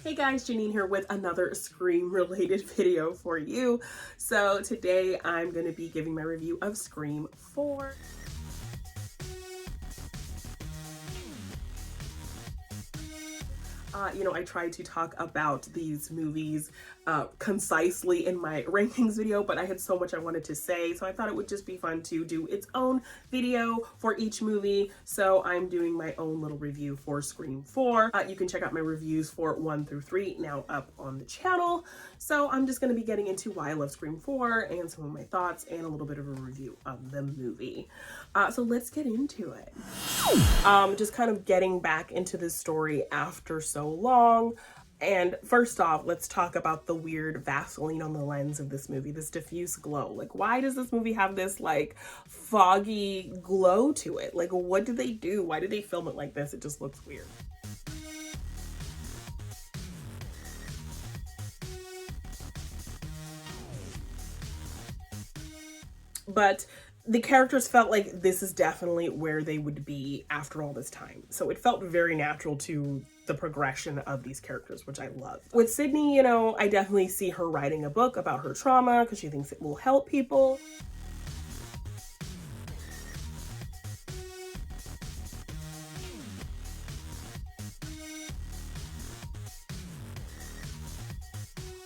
Hey guys, Jeannine here with another Scream related video for you. So today I'm going to be giving my review of Scream 4. I tried to talk about these movies concisely in my rankings video, but I had so much I wanted to say, so I thought it would just be fun to do its own video for each movie. So I'm doing my own little review for Scream 4. You can check out my reviews for 1 through 3 now up on the channel. So I'm just going to be getting into why I love Scream 4 and some of my thoughts and a little bit of a review of the movie. So let's get into it. Just kind of getting back into this story after so long. And first off, let's talk about the weird Vaseline on the lens of this movie, this diffuse glow. Like, why does this movie have this like foggy glow to it? Like, what did they do? Why did they film it like this? It just looks weird. But the characters felt like this is definitely where they would be after all this time. So it felt very natural to the progression of these characters, which I love. With Sydney, I definitely see her writing a book about her trauma because she thinks it will help people.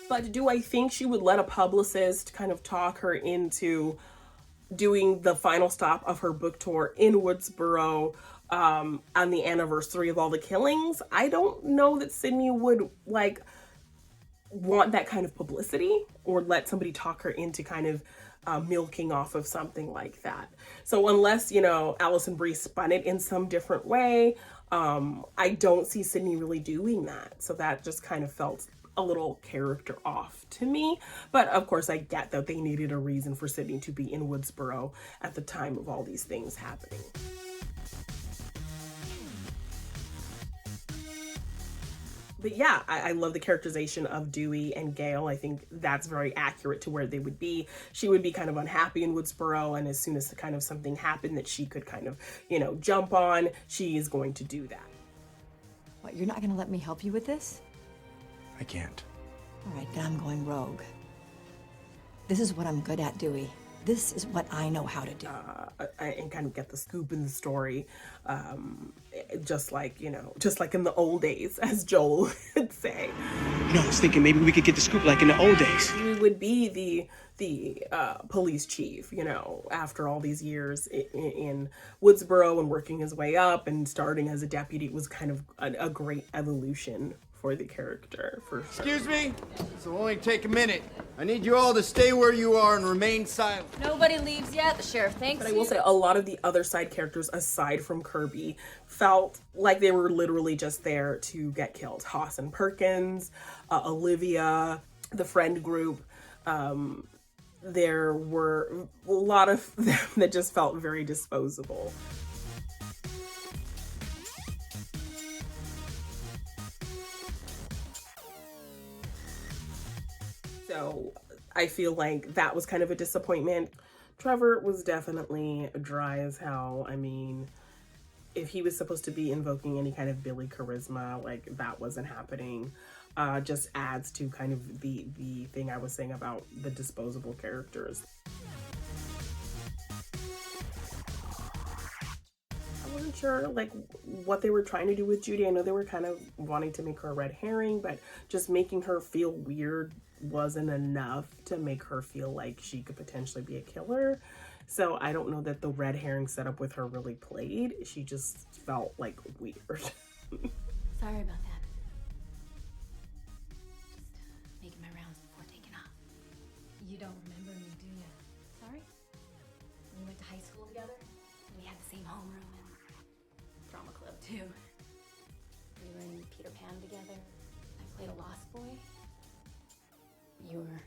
But do I think she would let a publicist kind of talk her into doing the final stop of her book tour in Woodsboro on the anniversary of all the killings? I don't know that Sydney would like want that kind of publicity or let somebody talk her into kind of milking off of something like that. So unless, Alison Brie spun it in some different way, I don't see Sydney really doing that. So that just kind of felt a little character off to me. But of course I get that they needed a reason for Sydney to be in Woodsboro at the time of all these things happening. But yeah, I love the characterization of Dewey and Gail. I think that's very accurate to where they would be. She would be kind of unhappy in Woodsboro, and as soon as the kind of something happened that she could kind of, jump on, she is going to do that. What, you're not gonna let me help you with this? I can't. All right, then I'm going rogue. This is what I'm good at, Dewey. This is what I know how to do. And kind of get the scoop in the story, just like in the old days, as Joel would say. I was thinking maybe we could get the scoop like in the old days. He would be the police chief, after all these years in Woodsboro and working his way up and starting as a deputy. It was kind of a great evolution for the character, for sure. Excuse me? This will only take a minute. I need you all to stay where you are and remain silent. Nobody leaves yet. The sheriff thanks you. But I will say a lot of the other side characters, aside from Kirby, felt like they were literally just there to get killed. Haas and Perkins, Olivia, the friend group. There were a lot of them that just felt very disposable. So I feel like that was kind of a disappointment. Trevor was definitely dry as hell. I mean, if he was supposed to be invoking any kind of Billy charisma, like that wasn't happening. Just adds to kind of the thing I was saying about the disposable characters. I wasn't sure like what they were trying to do with Judy. I know they were kind of wanting to make her a red herring, but just making her feel weird wasn't enough to make her feel like she could potentially be a killer. So I don't know that the red herring setup with her really played. She just felt like weird. Sorry about that. Just making my rounds before taking off. You don't remember me, do you? Sorry? We went to high school together. We had the same homeroom and drama club too. We were in Peter Pan together. I played a lost boy. You were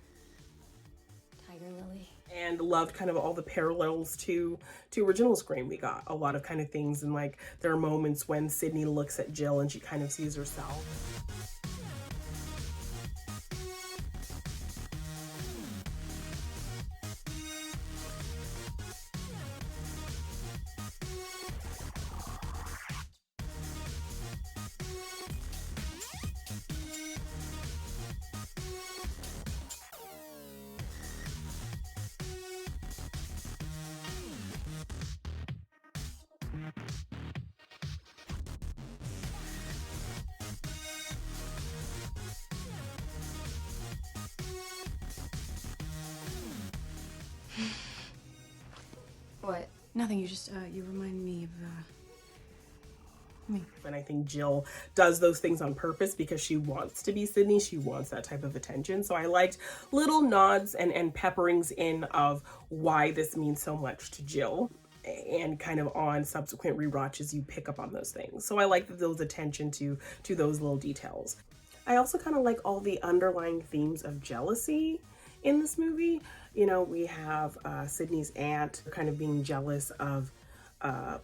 Tiger Lily. And loved kind of all the parallels to original Scream. We got a lot of kind of things, and like there are moments when Sydney looks at Jill and she kind of sees herself. Nothing, you just, you remind me of, me. And I think Jill does those things on purpose because she wants to be Sydney. She wants that type of attention. So I liked little nods and pepperings in of why this means so much to Jill. And kind of on subsequent rewatches, you pick up on those things. So I like those attention to those little details. I also kind of like all the underlying themes of jealousy in this movie. You know, we have Sydney's aunt kind of being jealous of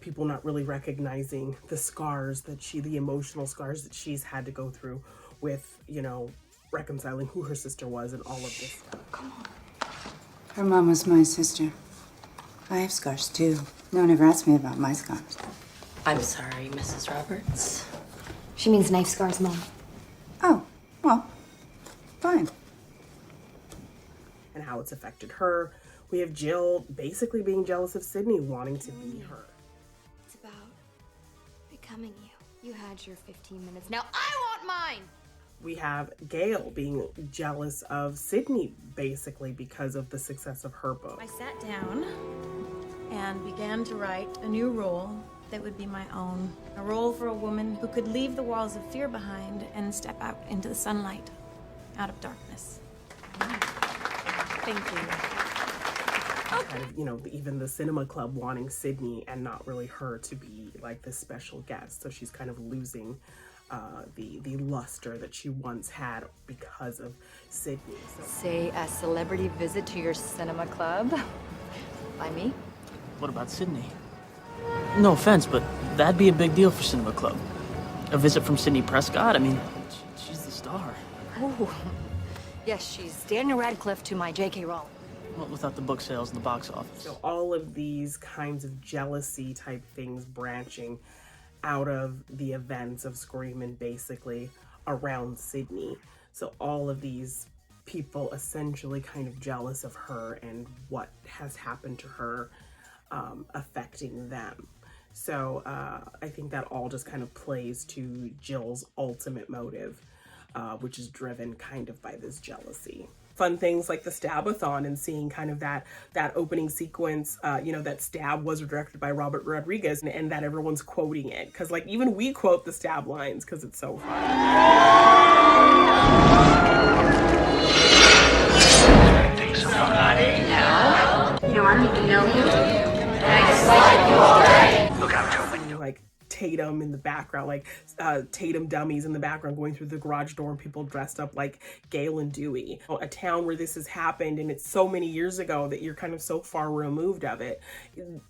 people not really recognizing the scars that the emotional scars that she's had to go through with, you know, reconciling who her sister was and all of this stuff. Come on. Her mom was my sister. I have scars too. No one ever asked me about my scars. I'm sorry, Mrs. Roberts. She means knife scars, Mom. Oh, well, fine. And how it's affected her. We have Jill basically being jealous of Sydney, wanting to be her. It's about becoming you. You had your 15 minutes. Now I want mine! We have Gail being jealous of Sydney, basically because of the success of her book. I sat down and began to write a new role that would be my own. A role for a woman who could leave the walls of fear behind and step out into the sunlight, out of darkness. Thank you. Kind of, you know, even the cinema club wanting Sydney and not really her to be like this special guest. So she's kind of losing the luster that she once had because of Sydney. So. Say a celebrity visit to your cinema club by me? What about Sydney? No offense, but that'd be a big deal for Cinema Club. A visit from Sidney Prescott? I mean, she's the star. Oh, yes, she's Daniel Radcliffe to my J.K. Rowling. Well, without the book sales and the box office. So all of these kinds of jealousy type things branching out of the events of Scream and basically around Sydney. So all of these people essentially kind of jealous of her and what has happened to her affecting them. So I think that all just kind of plays to Jill's ultimate motive, which is driven kind of by this jealousy. Fun things like the Stab-a-thon and seeing kind of that opening sequence, you know, that Stab was directed by Robert Rodriguez and that everyone's quoting it. Because like even we quote the Stab lines because it's so fun. Think somebody now? You want me to know you? Look out, Joe. Like Tatum in the background, like Tatum dummies in the background going through the garage door and people dressed up like Gail and Dewey. A town where this has happened and it's so many years ago that you're kind of so far removed of it.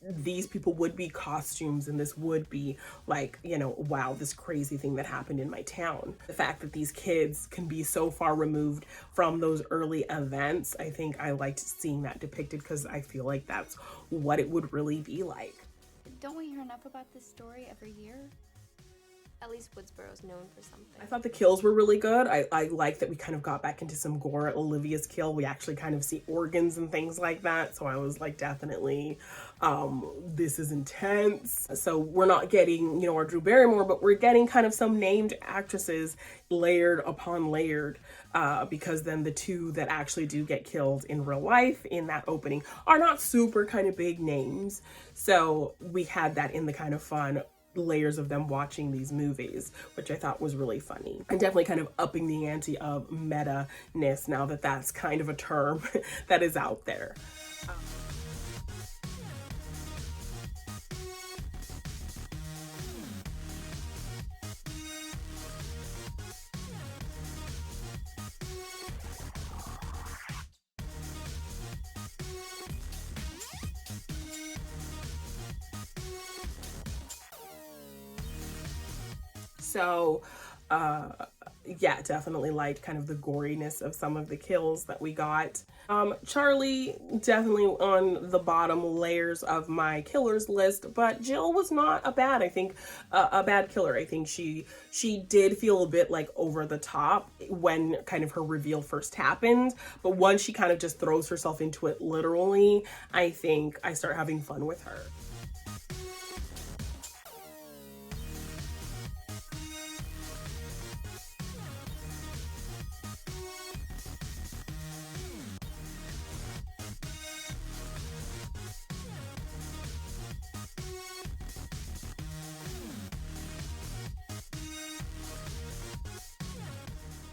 These people would be costumes and this would be like, you know, wow, this crazy thing that happened in my town. The fact that these kids can be so far removed from those early events, I think I liked seeing that depicted because I feel like that's what it would really be like. Don't we hear enough about this story every year? At least Woodsboro's known for something. I thought the kills were really good. I like that we kind of got back into some gore at Olivia's kill. We actually kind of see organs and things like that. So I was like, definitely, this is intense. So we're not getting, you know, our Drew Barrymore, but we're getting kind of some named actresses layered upon layered. Because then the two that actually do get killed in real life in that opening are not super kind of big names. So we had that in the kind of fun layers of them watching these movies, which I thought was really funny. And definitely kind of upping the ante of meta-ness now that that's kind of a term that is out there. So, yeah, definitely liked kind of the goriness of some of the kills that we got. Charlie, definitely on the bottom layers of my killers list, but Jill was not a bad killer. I think she did feel a bit like over the top when kind of her reveal first happened, but once she kind of just throws herself into it literally, I think I start having fun with her.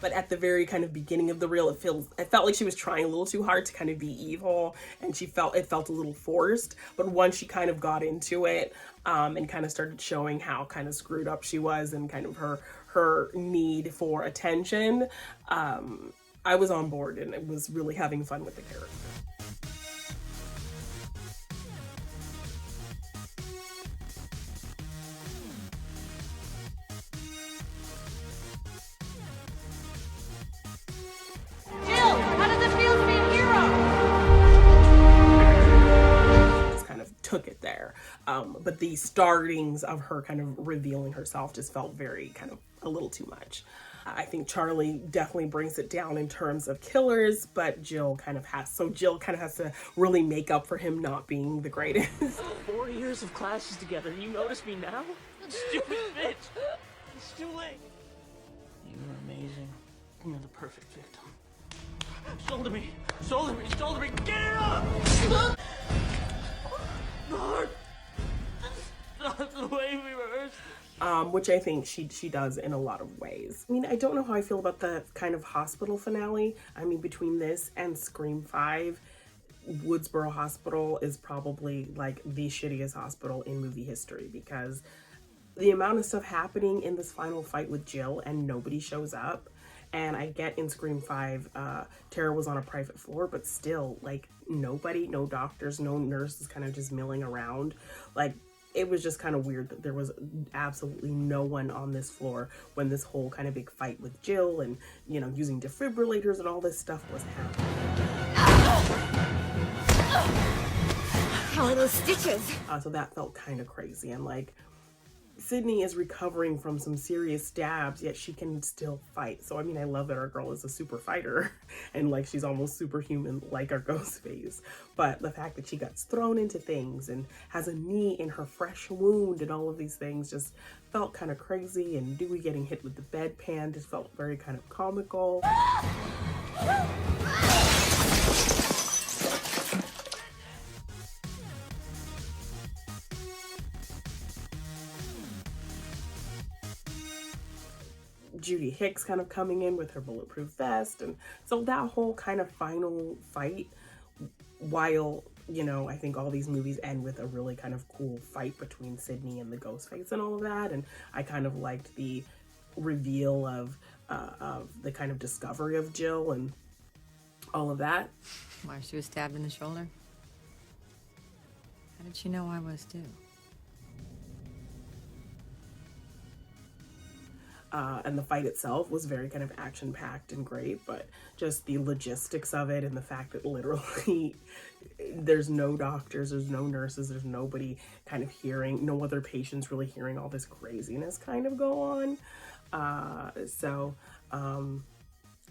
But at the very kind of beginning of the reel, it felt like she was trying a little too hard to kind of be evil, and it felt a little forced. But once she kind of got into it, and kind of started showing how kind of screwed up she was and kind of her need for attention, I was on board and it was really having fun with the character. Took it there, but the startings of her kind of revealing herself just felt very kind of a little too much. I think Charlie definitely brings it down in terms of killers, but Jill kind of has to really make up for him not being the greatest. 4 years of classes together, and you notice me now? Stupid bitch! It's too late. You're amazing. You're the perfect victim. Shoulder me! Shoulder me! Shoulder me! Get it up! Not the way we rehearsed. Which I think she does in a lot of ways. I mean, I don't know how I feel about the kind of hospital finale. I mean, between this and Scream 5, Woodsboro Hospital is probably like the shittiest hospital in movie history, because the amount of stuff happening in this final fight with Jill and nobody shows up. And I get in Scream 5, Tara was on a private floor, but still, like, nobody, no doctors, no nurses kind of just milling around. Like, it was just kind of weird that there was absolutely no one on this floor when this whole kind of big fight with Jill and, you know, using defibrillators and all this stuff was happening. How are those stitches? So that felt kind of crazy. And, like, Sydney is recovering from some serious stabs, yet she can still fight. So, I mean, I love that our girl is a super fighter and like she's almost superhuman like our Ghostface. But the fact that she got thrown into things and has a knee in her fresh wound and all of these things just felt kind of crazy. And Dewey getting hit with the bedpan just felt very kind of comical. Judy Hicks kind of coming in with her bulletproof vest, and so that whole kind of final fight, while, you know, I think all these movies end with a really kind of cool fight between Sydney and the Ghostface and all of that, and I kind of liked the reveal of the kind of discovery of Jill and all of that. Why she was stabbed in the shoulder? How did she know I was too? And the fight itself was very kind of action-packed and great, but just the logistics of it and the fact that literally there's no doctors, there's no nurses, there's nobody kind of hearing, no other patients really hearing all this craziness kind of go on.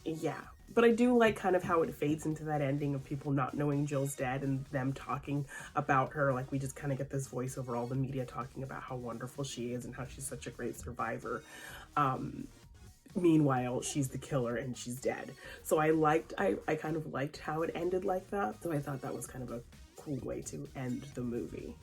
Yeah. But I do like kind of how it fades into that ending of people not knowing Jill's dead and them talking about her. Like, we just kind of get this voice over all the media talking about how wonderful she is and how she's such a great survivor. Meanwhile, she's the killer and she's dead. So I kind of liked how it ended like that. So I thought that was kind of a cool way to end the movie.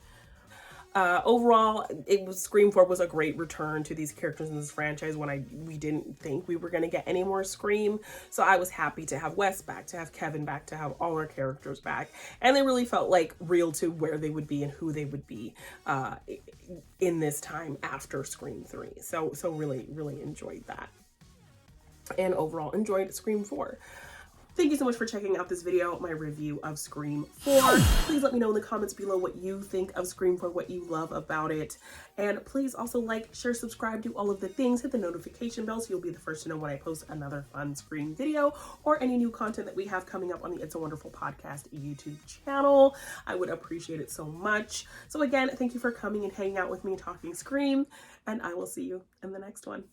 Overall, Scream 4 was a great return to these characters in this franchise when we didn't think we were going to get any more Scream. So I was happy to have Wes back, to have Kevin back, to have all our characters back. And they really felt like real to where they would be and who they would be in this time after Scream 3. So really, really enjoyed that. And overall enjoyed Scream 4. Thank you so much for checking out this video, my review of Scream 4. Please let me know in the comments below what you think of Scream 4, what you love about it. And please also like, share, subscribe, do all of the things. Hit the notification bell so you'll be the first to know when I post another fun Scream video or any new content that we have coming up on the It's a Wonderful Podcast YouTube channel. I would appreciate it so much. So again, thank you for coming and hanging out with me talking Scream, and I will see you in the next one.